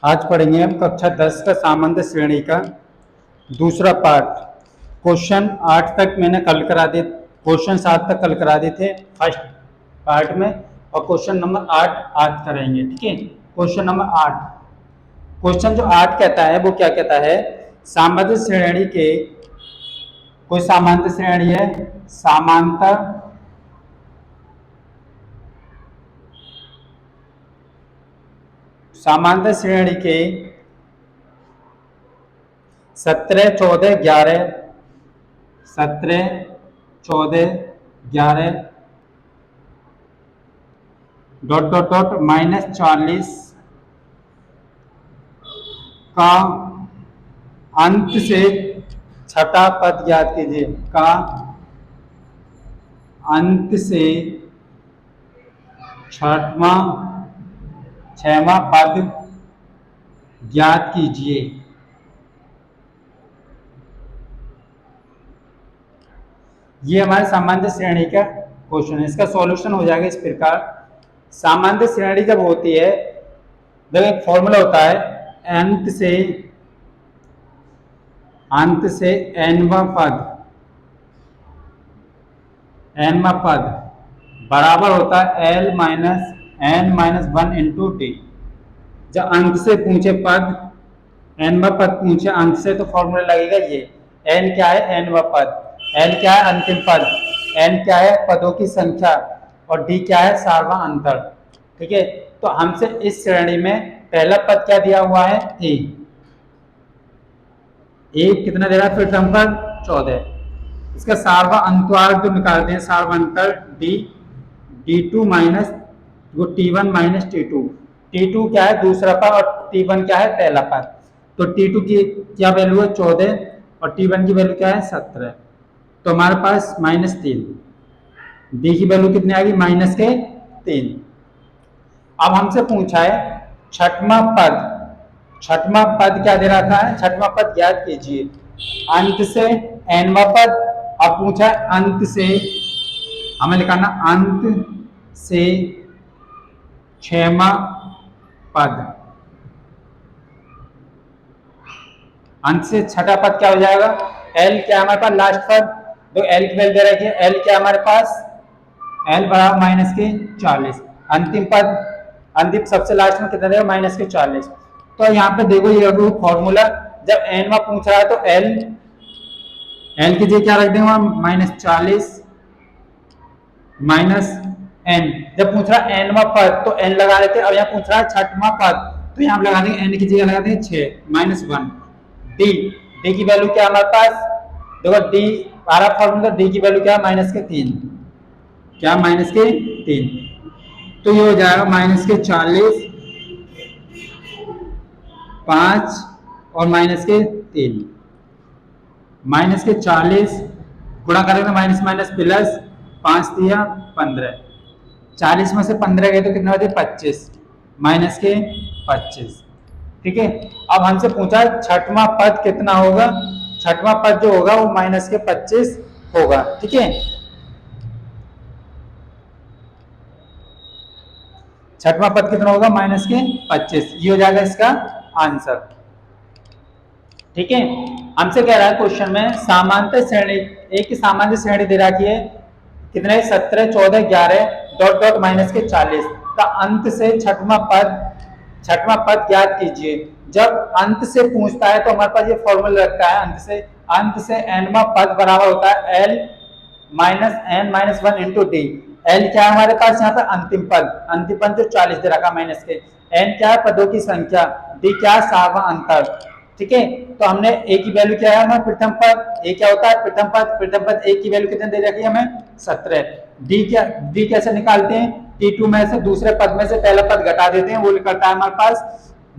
आज पढ़ेंगे हम कक्षा 10 का सामान्य श्रेणी का दूसरा पार्ट। क्वेश्चन 8 तक मैंने कल करा दिए, क्वेश्चन 7 तक कल करा दिए थे फर्स्ट पार्ट में, और क्वेश्चन नंबर 8 आज करेंगे। ठीक है, क्वेश्चन नंबर 8। क्वेश्चन जो 8 कहता है वो क्या कहता है, सामान्य श्रेणी के, कोई सामान्य श्रेणी है, समांतर सामान्य श्रेणी के 17, 14, 11, 17, 14, 11 डॉट डॉट डॉट -40 का अंत से छठा पद ज्ञात कीजिए। का अंत से छठवां पद ज्ञात कीजिए। ये हमारे सामान्य श्रेणी का क्वेश्चन है। इसका सॉल्यूशन हो जाएगा इस प्रकार। सामान्य श्रेणी जब होती है, जब एक फॉर्मूला होता है, अंत से nवां पद बराबर होता है l minus n minus 1 into D. जब अंत से पूछे पद, nवां पद पूछे अंत से, तो फॉर्मूला लगेगा ये। n क्या है, nवां पद, l क्या है, अंतिम पद, n क्या है, पदों की संख्या, और d क्या है, सारवा अंतर। ठीक है, तो हमसे इस श्रेणी में पहला पद क्या दिया हुआ है, a कितना दे रहा है, फिर पद 14। इसका सारवा अंतराल जो निकालते हैं, सारवा अंतर d2 minus t1 minus t2। t2 क्या है, दूसरा पद, और t1 क्या है, पहला पद। तो t2 की क्या वैल्यू है, 14, और t1 की वैल्यू क्या है, 17। तो हमारे पास -3, d की वैल्यू कितनी आ गई, -3। अब हमसे पूछा है छठवां पद क्या दे रखा है, छठवां पद ज्ञात कीजिए। अंत से nवां पद, अब पूछा है अंत से, हमें लिखाना अंत से छठवां पद। अंत से छठा पद क्या हो जाएगा, l क्या हमारे पास, लास्ट पद, तो l की वैल्यू दे रखी है, l क्या हमारे पास, l बराबर -40। अंतिम पद, अंतिम सबसे लास्ट में कितना देगा, -40। तो यहाँ पे देखो ये फॉर्मूला, जब nवां पूछ रहा है तो l की जगह क्या रख देंगे, -40 माइनस n। जब पूछ रहा है nवां पद तो n लगा लेते हैं। अब यहाँ पूछ रहा है छठवां पद, तो यहाँ लगा देंगे n की जगह लगा देंगे 6 -1। d की वैल्यू क्या हमारे पास, देखो d हमारा फॉर्मूला, d की वैल्यू क्या है, -3, क्या -3। तो ये हो जाएगा -40, 5 और -3, -40 गुणा करेंगे, माइनस माइनस प्लस, 5 दिया 15, 40 में से 15 गए तो कितना बचे, 25, -25। ठीक है, अब हमसे पूछा छठवां पद कितना होगा, छठवां पद जो होगा वो -25 होगा। ठीक है, छठवां पद कितना होगा, -25। ये हो जाएगा इसका आंसर। ठीक है, हमसे कह रहा है क्वेश्चन में सामान्य श्रेणी, एक की सामान्य श्रेणी दे रखी है, कितने, 17, 14, 11 डॉट डॉट -40 का अंत से छठवां पद ज्ञात कीजिए। जब अंत से पूछता है तो हमारे पास ये फॉर्मूला लगता है, अंत से nवां पद बराबर होता है l minus n minus 1 into D. l क्या है हमारे पास यहाँ पे, अंतिम पद जो 40 दे रखा माइनस के, n क्या है, पदों की संख्या, d क्या है, सारवा अंतर। ठीक है, तो हमने a की वैल्यू क्या है, हमें प्रथम पद, a क्या होता है, प्रथम पद a की वैल्यू कितने दे रखी है हमें, 17। d कैसे निकालते हैं, t2 में से दूसरे पद में से पहला पद घटा देते हैं, वो निकलता है हमारे पास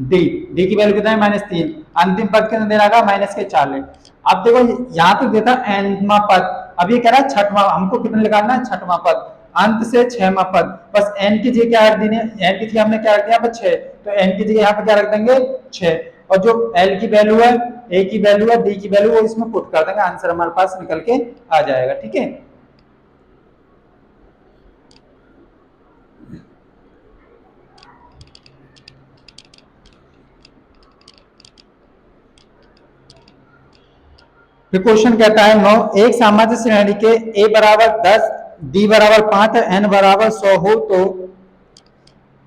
d की वैल्यू कितना है, -3। अंतिम पद कितना दे रखा, -40। अब देखो यहाँ तो देता nवां पद, अब ये कह रहा है छठवां, हमको कितना निकालना है, छठवां पद, अंत से छठवां पद। बस n की जगह क्या रख देनी है, n की जगह हमने क्या रख दिया, 6, तो n की जगह यहाँ पे क्या रख देंगे, 6, और जो l की वैल्यू है, a की वैल्यू है, d की वैल्यू, वो इसमें पुट कर देंगे, आंसर हमारे पास निकल के आ जाएगा। ठीक है, फिर क्वेश्चन कहता है 9 एक सामान्य श्रेणी के a बराबर 10 d बराबर 5 और n बराबर 100 हो तो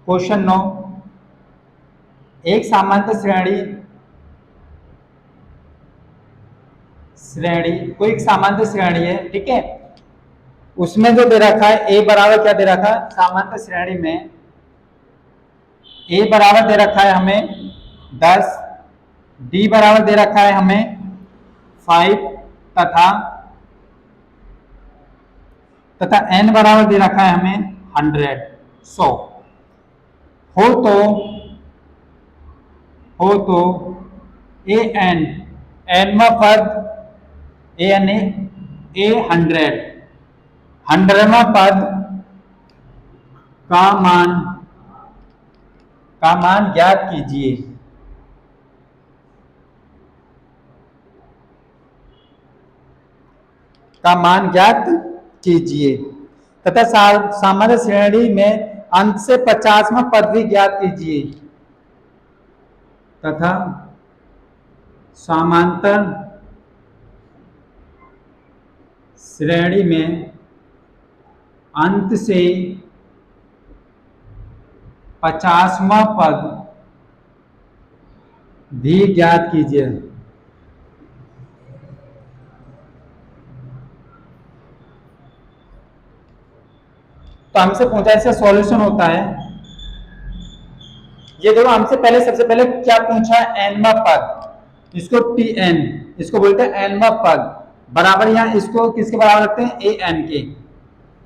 क्वेश्चन 9 एक सामान्य श्रेणी कोई एक सामान्य श्रेणी है, ठीक है, उसमें जो दे रखा है a बराबर क्या दे रखा है, सामान्य श्रेणी में a बराबर दे रखा है हमें 10, d बराबर दे रखा है हमें 5 तथा n बराबर दे रखा है हमें 100 हो तो a n nवा पद a यानी a 100वां पद का मान ज्ञात कीजिए। का मान ज्ञात कीजिए तथा सामान्य श्रेणी में अंत से 50वां पद भी ज्ञात कीजिए तथा समांतर श्रेणी में अंत से 50वां पद भी ज्ञात कीजिए। तो हमसे पूछा इसका सॉल्यूशन होता है, ये देखो हमसे पहले सबसे पहले क्या पूछा, एनवा पद, इसको टी एन, इसको बोलते हैं एनवा पद बराबर, यहाँ इसको किसके बराबर रखते हैं, ए एन के,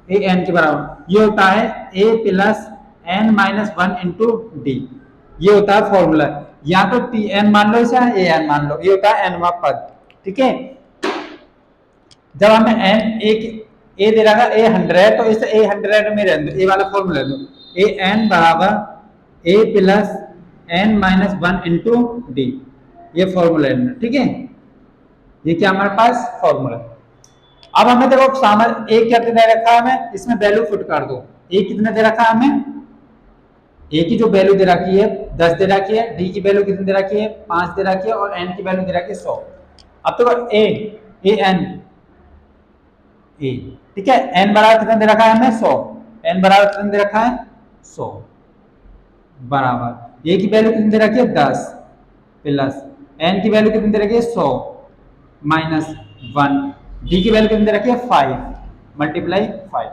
ए एन के बराबर। ये होता है A plus N minus 1 into D, ये होता है फॉर्मूला। या तो टी एन मान लो या ए एन मान लो, ये होता है एनवा पद, ठीक है। जब हमें एन एक ए दे रहा है ए 100 तो इसे ए 100 में रहने दो, ए वाला फॉर्मूला दो, ए एन बराबर A plus N minus 1 into D, ये फॉर्मूला है, ठीक है। ये क्या हमारे पास फॉर्मूला। अब हमें देखो सामान्य ए क्या दे रखा है हमें, इसमें वैल्यू पुट कर दो। ए कितना दे रखा है हमें, ए की जो वैल्यू दे रखी है 10 दे रखी है, डी की वैल्यू कितनी दे रखी है 5 दे रखी है, और एन की वैल्यू दे रखी है 100। अब तो ए एन ए, ठीक है, एन बराबर कितना दे रखा है हमें 100, एन बराबर कितना दे रखा है 100 बराबर ए की वैल्यू कितनी दे रखी है 10 प्लस एन की वैल्यू कितनी दे रखी है 100 माइनस 1, डी की वैल्यू कितनी दे रखी है 5 मल्टीप्लाई 5।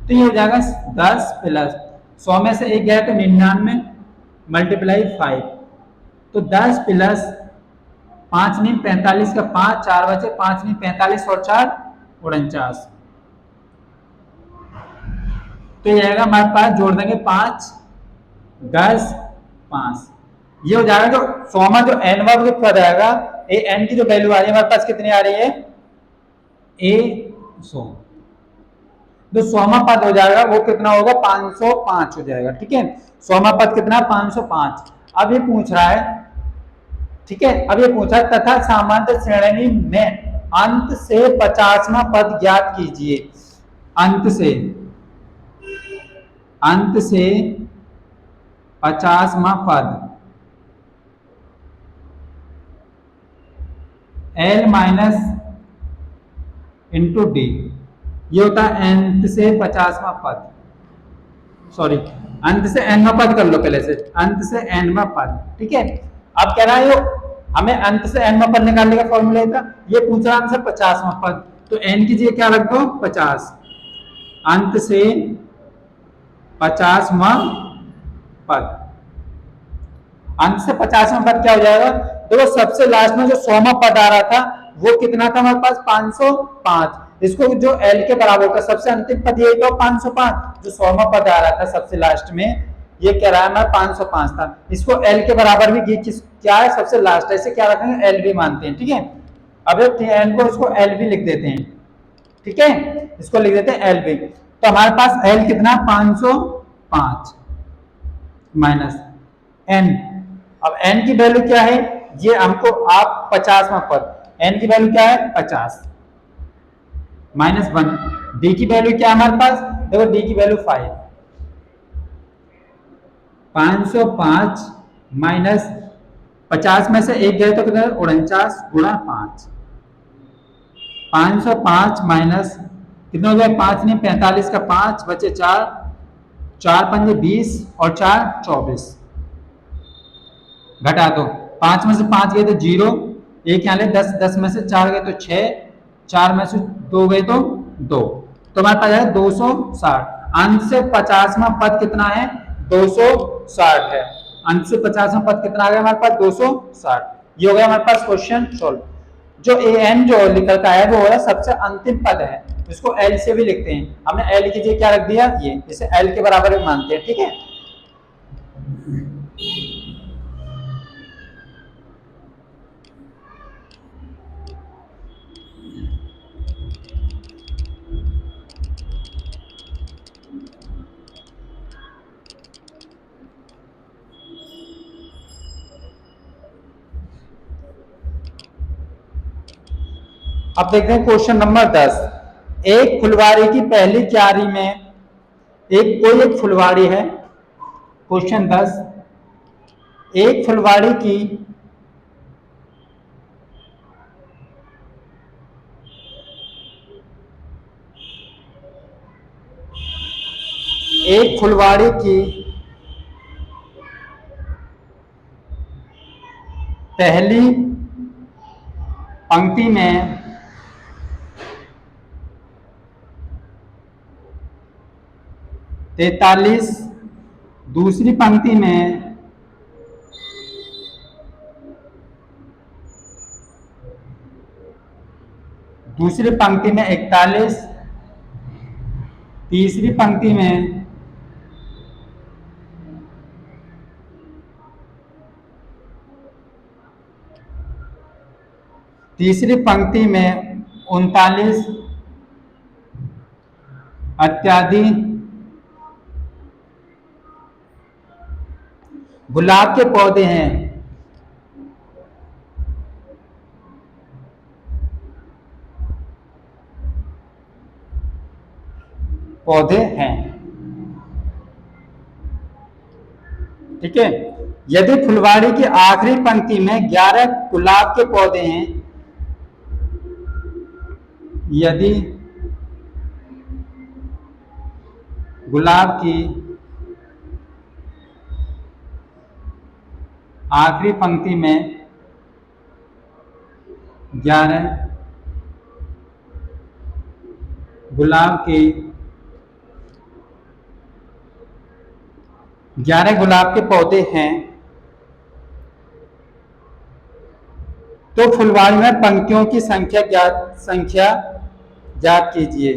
तो ये हो जाएगा 10 प्लस 100 में से एक गया तो 99 मल्टीप्लाई 5, तो 10 प्लस 5 नहीं 45 का 5, 4 बचे, 5 नहीं 45 और 4 49। तो ये आएगा हमारे पास, जोड़ देंगे 5 10 5, ये हो जाएगा जो 100वां जो एनवा जो पद आएगा, ए एन की जो वैल्यू आ रही है हमारे पास कितनी आ रही है, ए 100, जो 100वां पद हो जाएगा वो कितना होगा 505 हो जाएगा, ठीक है। 100वां पद कितना 505। अब ये पूछ रहा है, ठीक है, अब ये पूछा तथा सामान्य श्रेणी में अंत से 50वां पद ज्ञात कीजिए। अंत से 50वां पद एल माइनस इंटू डी, ये होता है अंत से 50वां पद, सॉरी अंत से एनवा पद कर लो पहले से, अंत से एनवा पद, ठीक है। अब कह रहा है हमें अंत से एनवा पद निकालने का फॉर्मूला था, ये पूछ रहा हमसे 50वां पद, तो एन की जगह क्या रख दो 50, अंत से 50वां पद, अंत से 50वां पद क्या हो जाएगा, देखो सबसे लास्ट में जो 100वां पद आ रहा था वो कितना था हमारे पास 505, इसको जो एल के बराबर का सबसे अंतिम पद ये तो 505, जो 100वां पद आ रहा था सबसे लास्ट में ये क्या रहा है हमारा 505 था, इसको एल के बराबर भी क्या है सबसे लास्ट है, इसे क्या रखेंगे एल भी मानते हैं, ठीक है। अब एन को इसको एल भी लिख देते हैं, ठीक है, इसको लिख देते हैं एल भी। तो हमारे पास एल कितना 505 माइनस एन, अब एन की वैल्यू क्या है, ये हमको आप 50वां पद, एन की वैल्यू क्या है 50 माइनस 1, डी की वैल्यू क्या है हमारे पास, देखो डी की वैल्यू 5, 505 माइनस 50 में से एक गए तो कितना 49 गुणा 5, 505 माइनस कितना हो गया, 5 नहीं 45 का 5 बचे 4, 4 पंजे 20 और 4 24, घटा दो, 5 में से 5 गए तो 0, एक यहाँ ले 10, 10 में से 4 गए तो 6, 4 में से 2 गए तो 2, तो हमारे पास है 260। अंश से 50वां पद कितना है, 260 है। अंश से 50वां पद कितना आ गया हमारे पास, 260। ये हो गया हमारे पास क्वेश्चन सॉल्व। जो ए एन जो निकल का है वो है सबसे अंतिम पद है, इसको एल से भी लिखते हैं। हमने एल की जगह क्या रख दिया, ये, इसे एल के बराबर भी मानते हैं, ठीक है। अब देखते हैं क्वेश्चन नंबर 10। एक फुलवारी की पहली क्यारी में एक फुलवारी है। क्वेश्चन 10, एक फुलवारी की पहली पंक्ति में 43, दूसरी पंक्ति में 41, तीसरी पंक्ति में 39 इत्यादि गुलाब के पौधे हैं। ठीक है। यदि फुलवारी की आखिरी पंक्ति में 11 गुलाब के पौधे हैं, यदि गुलाब की आखिरी पंक्ति में 11 गुलाब के पौधे हैं, तो फुलवारी में पंक्तियों की संख्या ज्ञात कीजिए।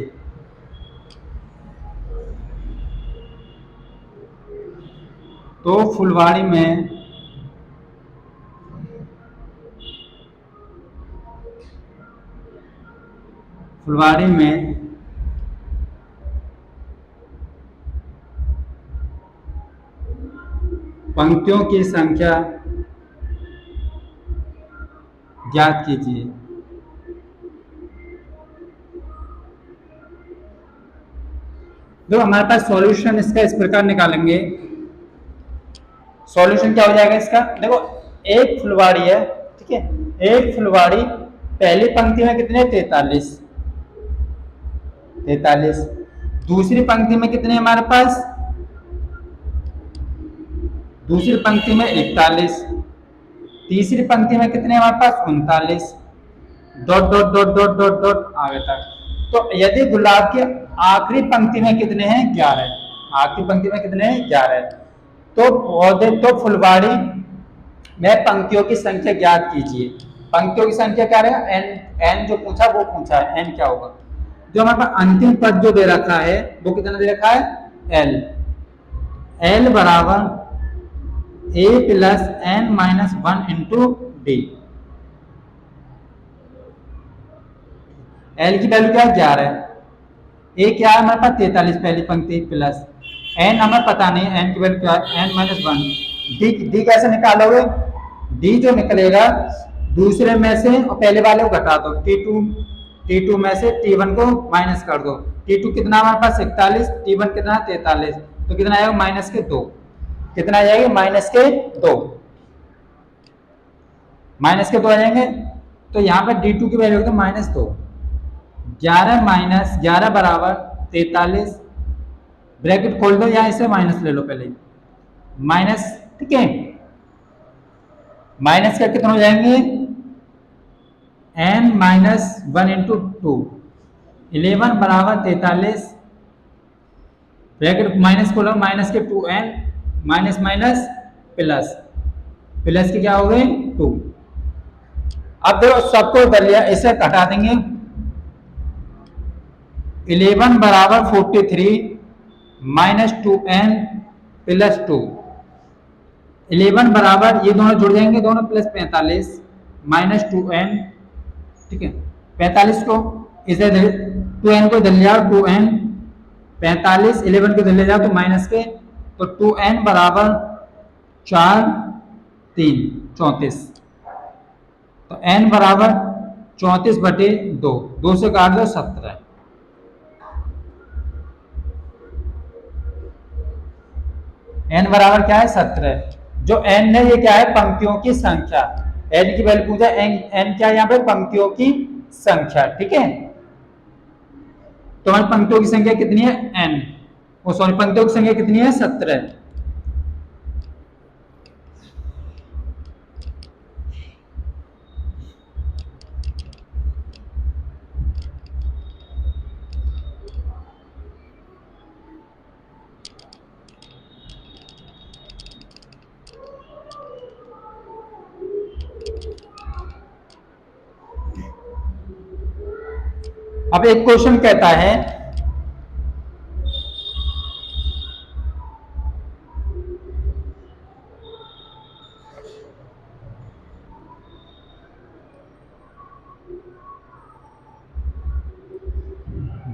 तो फुलवारी में पंक्तियों की संख्या ज्ञात कीजिए। देखो हमारे पास सॉल्यूशन इसका इस प्रकार निकालेंगे। सॉल्यूशन क्या हो जाएगा इसका, देखो एक फुलवारी है, ठीक है। एक फुलवारी पहली पंक्ति में कितने, 43, दूसरी पंक्ति में कितने हमारे पास, दूसरी पंक्ति में 41, तीसरी पंक्ति में कितने हमारे पास, 39, dot dot dot dot dot dot आगे तक। तो यदि गुलाब के आखिरी पंक्ति में कितने हैं, 11, आखिरी पंक्ति में कितने हैं, 11, तो फुलवारी में पंक्तियों की संख्या ज्ञात कीजिए। पंक्तियों की संख्या क्या रहेगा, एन जो पूछा वो पूछा है, एन क्या होगा। जो हमारे पास अंतिम पद जो दे रखा है वो कितना दे रखा है, एल बराबर a plus n minus 1 into D. L की वैल्यू क्या है, 11 है। ए क्या है हमारे पास, 43 पहली पंक्ति, प्लस एन हमें पता नहीं, एन की वैल्यू क्या है, n माइनस 1। डी कैसे निकालोगे, डी जो निकलेगा दूसरे में से और पहले वाले को घटा दो, T2 में से T1 को माइनस कर दो। T2 कितना हमारे पास, 41, T1 कितना, 43, तो कितना आएगा, माइनस के 2। कितना आ जाएगा, माइनस के 2 आ जाएंगे। तो यहाँ पर D2 की वैल्यू तो -2, 11 माइनस 11 बराबर 43, ब्रैकेट खोल दो या इसे माइनस ले लो पहले, माइनस, ठीक है, माइनस का कितना हो जाएंगे n माइनस 1 इंटू 2, 11 बराबर 43, ब्रैकेट माइनस खोलो, माइनस के 2n, minus minus plus, plus के क्या हो गए 2। अब देखो सबको कर लिया, इसे हटा देंगे, 11 बराबर 43 माइनस 2n प्लस 2, 11 बराबर ये दोनों जुड़ जाएंगे, दोनों प्लस 45 माइनस 2n, ठीक है, 45 को इसे 2n को इधर ले जाओ, 2n 45 11 को इधर ले जाओ तो माइनस के, तो 2n बराबर 4 3 34, तो n बराबर 34 बटे 2, 2 से काट दो 17, n बराबर क्या है 17, जो n है ये क्या है पंक्तियों की संख्या, n की वैल्यू पूछा, n क्या है यहाँ पे पंक्तियों की संख्या, ठीक है, तो हमारी पंक्तियों की संख्या कितनी है n, वो सॉरी पंक्तियों की संख्या कितनी है 17। अब एक क्वेश्चन कहता है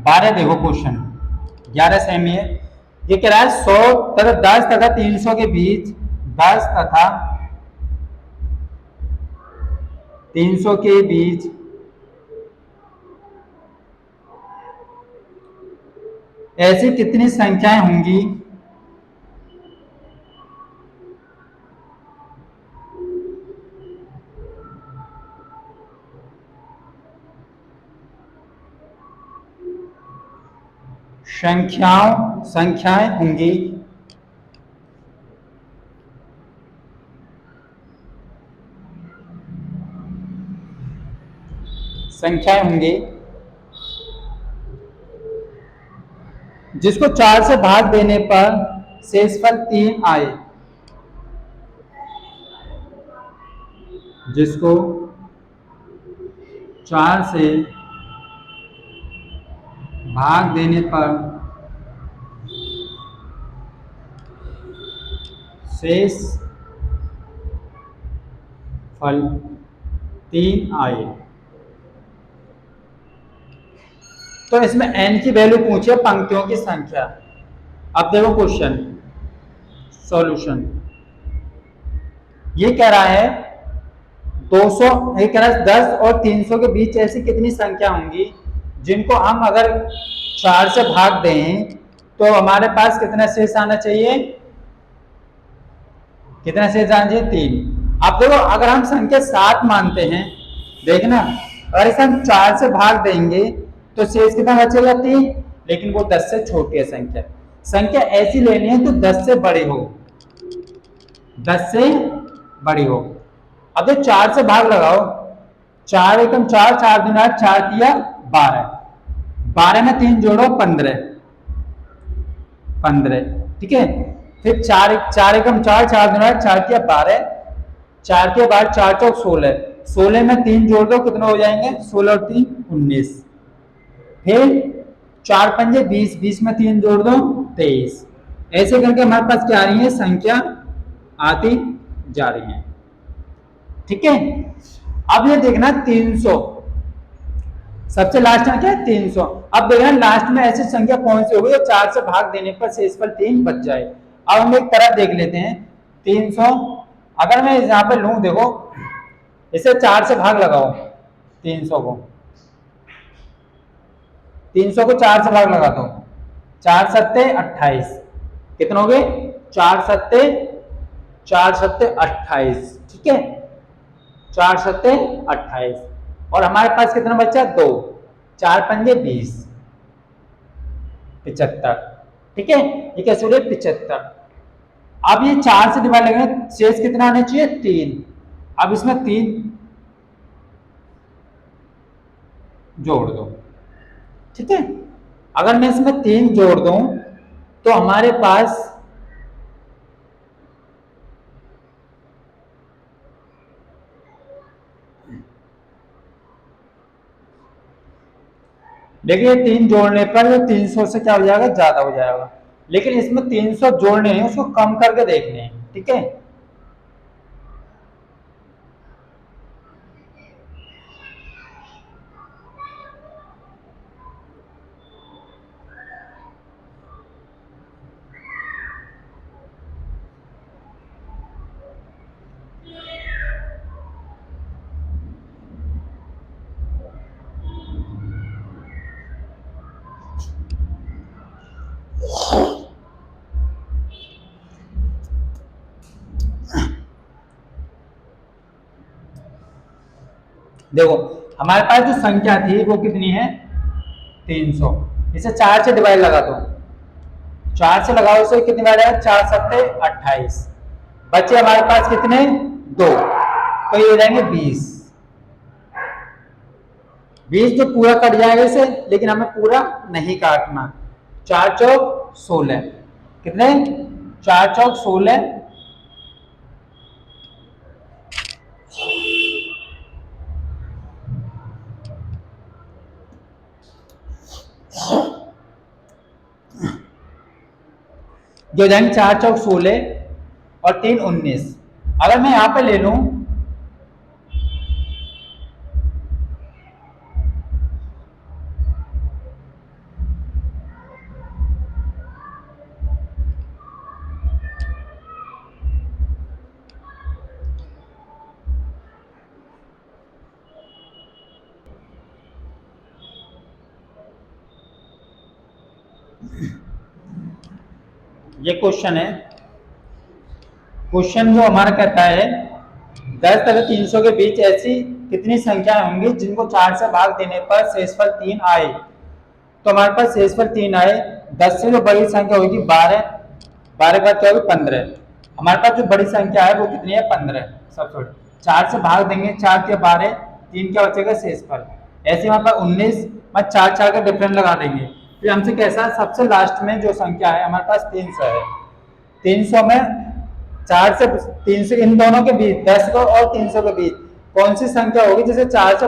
बारह, देखो क्वेश्चन 11 सेमी है, ये कह रहा है 100 तथा 10 तथा 300 के बीच 10 तथा 300 के बीच ऐसी कितनी संख्याएं होंगी संख्याएं होंगी जिसको 4 से भाग देने पर शेषफल 3 आए, जिसको 4 से भाग देने पर शेष फल 3 आए, तो इसमें n की वैल्यू पूछी है पंक्तियों की संख्या। अब देखो क्वेश्चन सॉल्यूशन, ये कह रहा है 200, ये कह रहा है 10 और 300 के बीच ऐसी कितनी संख्या होंगी जिनको हम अगर 4 से भाग दें तो हमारे पास कितना शेष आना चाहिए, कितना शेष आना चाहिए 3। अब देखो अगर हम संख्या 7 मानते हैं, देखना अगर इसे हम 4 से भाग देंगे तो शेष कितना बचेगा 3, लेकिन वो 10 से छोटी है संख्या ऐसी लेनी है तो 10 से बड़ी हो, 10 से बड़ी हो। अब तो 4 से भाग लगाओ, 4 एकम 4, 4 दूना 4 किया 12, 12 में 3 जोड़ो 15, ठीक है, फिर 4 एकम 4, 4 दूना 4 किया 12, 4 के बाद 4 चौक 16, 16 में 3 जोड़ दो कितना हो जाएंगे 16 और 3 19, फिर 4 पंजे 20, 20 में 3 जोड़ दो 23, ऐसे करके हमारे पास क्या आ रही है संख्या आती जा रही है, ठीक है। अब ये देखना 300 सबसे लास्ट में क्या है 300, अब देखना लास्ट में ऐसी संख्या कौन सी होगी जो 4 से भाग देने पर शेषफल 3 बच जाए। अब हम एक तरह देख लेते हैं 300, अगर मैं यहाँ पे लूं, देखो इसे 4 से भाग लगाओ, 300 को 4 से भाग लगा दो, 4 सत्ते 28, कितने हो गए 4 सत्ते 28, ठीक है, 4 सत्ते 28, और हमारे पास कितना बचा 2, 4 पंजे 20, 75। ठीक है, ये कैसे हो गया 75। अब ये 4 से डिवाइड लगेगा, शेष कितना आना चाहिए 3। अब इसमें 3 जोड़ दो। ठीक है, अगर मैं इसमें 3 जोड़ दूं तो हमारे पास देखिए 3 जोड़ने पर 300 से क्या हो जाएगा, ज्यादा हो जाएगा। लेकिन इसमें 300 जोड़ने हैं, उसको कम करके देखने हैं। ठीक है, देखो हमारे पास जो संख्या थी वो कितनी है 300। इसे 4 से डिवाइड लगा दो, 4 से लगाओ, इसे कितनी बार आएगा, 4 सत्ते 28। बचे हमारे पास कितने 2, तो ये हो जाएंगे 20। 20 जो पूरा कट जाएगा इसे, लेकिन हमें पूरा नहीं काटना। 4 चौक 16, कितने 4 चौक 16। जो जाएंगे 4 चौक 16 और 3 19। अगर मैं यहां पे ले लूं, ये क्वेश्चन है, क्वेश्चन जो हमारा कहता है 10 तथा 300 के बीच ऐसी कितनी संख्याएं होंगी जिनको 4 से भाग देने पर शेषफल 3 आए। तो हमारे पास शेषफल 3 आए, 10 से जो बड़ी संख्या होगी 12, 12 का क्या होगी 15। हमारे पास जो बड़ी संख्या है वो कितनी है 15। सब छोड़ 4 से भाग देंगे, 4 के 12, 3 क्या बचेगा शेषफल। ऐसे हमारे पास 19 में 4 4 का डिफरेंस लगा देंगे। फिर हमसे कैसा, सबसे लास्ट में जो संख्या है हमारे पास 300 है। 300 में 4 से 300, इन दोनों के बीच 10 को और 300 के बीच कौन सी संख्या होगी जिसे 4 से